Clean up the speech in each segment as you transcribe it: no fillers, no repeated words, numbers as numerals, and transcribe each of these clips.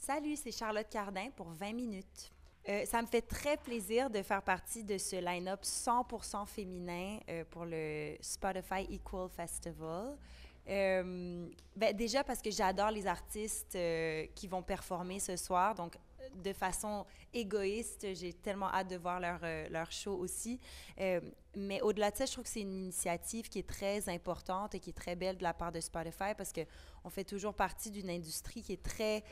Salut, c'est Charlotte Cardin pour 20 minutes. Ça me fait très plaisir de faire partie de ce line-up 100% féminin pour le Spotify Equal Festival. Déjà parce que j'adore les artistes qui vont performer ce soir, donc de façon égoïste, j'ai tellement hâte de voir leur show aussi. Mais au-delà de ça, je trouve que c'est une initiative qui est très importante et qui est très belle de la part de Spotify parce qu'on fait toujours partie d'une industrie qui est très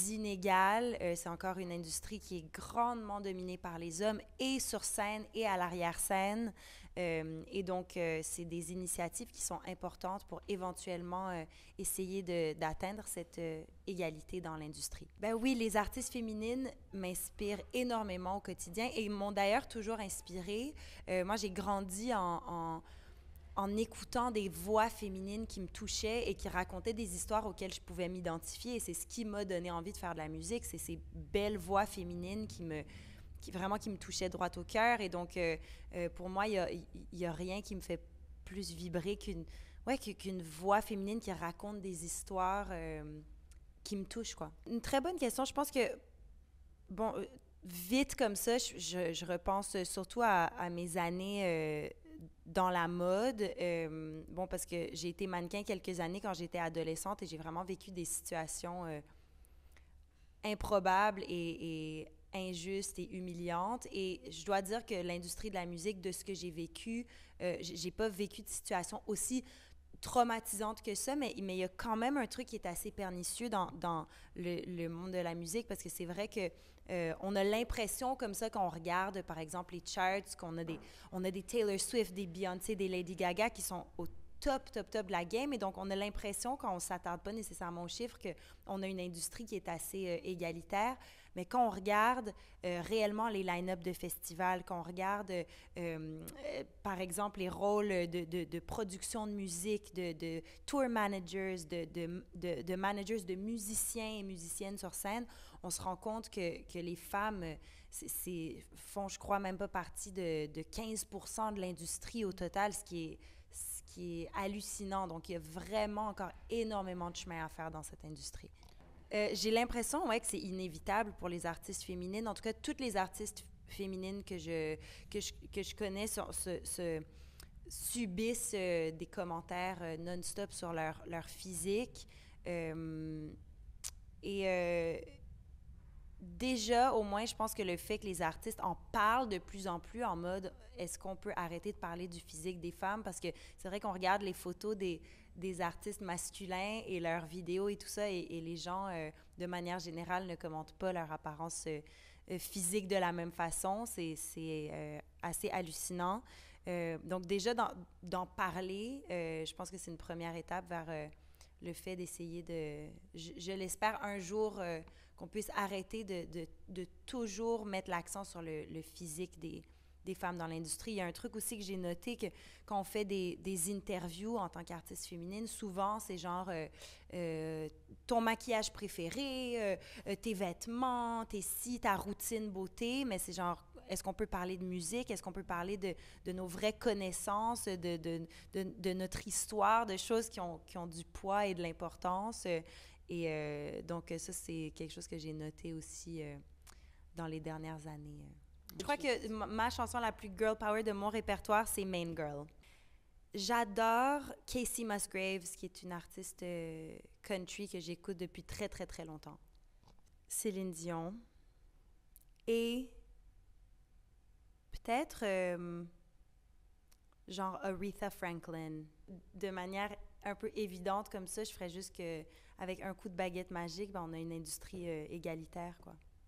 inégale. C'est encore une industrie qui est grandement dominée par les hommes et sur scène et à l'arrière-scène. C'est des initiatives qui sont importantes pour éventuellement essayer d'atteindre cette égalité dans l'industrie. Ben oui, les artistes féminines m'inspirent énormément au quotidien et m'ont d'ailleurs toujours inspirée. Moi, j'ai grandi en écoutant des voix féminines qui me touchaient et qui racontaient des histoires auxquelles je pouvais m'identifier. Et c'est ce qui m'a donné envie de faire de la musique. C'est ces belles voix féminines qui me touchaient droit au cœur. Et donc, pour moi, il y a rien qui me fait plus vibrer qu'une voix féminine qui raconte des histoires qui me touchent, quoi. Une très bonne question. Je pense que, bon, vite comme ça, je repense surtout à mes années dans la mode. Parce que j'ai été mannequin quelques années quand j'étais adolescente et j'ai vraiment vécu des situations improbables et injustes et humiliantes. Et je dois dire que l'industrie de la musique, de ce que j'ai vécu, j'ai pas vécu de situation aussi traumatisante que ça, mais il y a quand même un truc qui est assez pernicieux dans le monde de la musique parce que c'est vrai que on a l'impression comme ça qu'on regarde, par exemple, les charts, on a des Taylor Swift, des Beyoncé, des Lady Gaga qui sont au top de la game. Et donc, on a l'impression, quand on ne s'attarde pas nécessairement aux chiffres, qu'on a une industrie qui est assez égalitaire. Mais quand on regarde réellement les line-up de festivals, quand on regarde, par exemple, les rôles de production de musique, de tour managers, de managers de musiciens et musiciennes sur scène, on se rend compte que les femmes font, je crois, même pas partie de 15% de l'industrie au total, ce qui est hallucinant. Donc, il y a vraiment encore énormément de chemin à faire dans cette industrie. J'ai l'impression, ouais, que c'est inévitable pour les artistes féminines. En tout cas, toutes les artistes féminines que je connais subissent des commentaires non-stop sur leur physique. Euh, et Déjà, au moins, je pense que le fait que les artistes en parlent de plus en plus en mode est-ce qu'on peut arrêter de parler du physique des femmes? Parce que c'est vrai qu'on regarde les photos des artistes masculins et leurs vidéos et tout ça, et les gens, de manière générale, ne commentent pas leur apparence physique de la même façon. C'est assez hallucinant. Donc déjà, d'en parler, je pense que c'est une première étape vers le fait d'essayer je l'espère un jour, qu'on puisse arrêter de toujours mettre l'accent sur le physique des femmes dans l'industrie. Il y a un truc aussi que j'ai noté, que quand on fait des interviews en tant qu'artiste féminine, souvent c'est genre ton maquillage préféré, tes vêtements, tes si, ta routine beauté, mais c'est genre, est-ce qu'on peut parler de musique? Est-ce qu'on peut parler de nos vraies connaissances, de notre histoire, de choses qui ont du poids et de l'importance? Donc, ça, c'est quelque chose que j'ai noté aussi dans les dernières années. Je crois que ma chanson la plus girl power de mon répertoire, c'est Main Girl. J'adore Casey Musgraves, qui est une artiste country que j'écoute depuis très, très, très longtemps. Céline Dion. Et peut-être genre Aretha Franklin. De manière un peu évidente comme ça, je ferais juste que avec un coup de baguette magique, ben, on a une industrie égalitaire, quoi.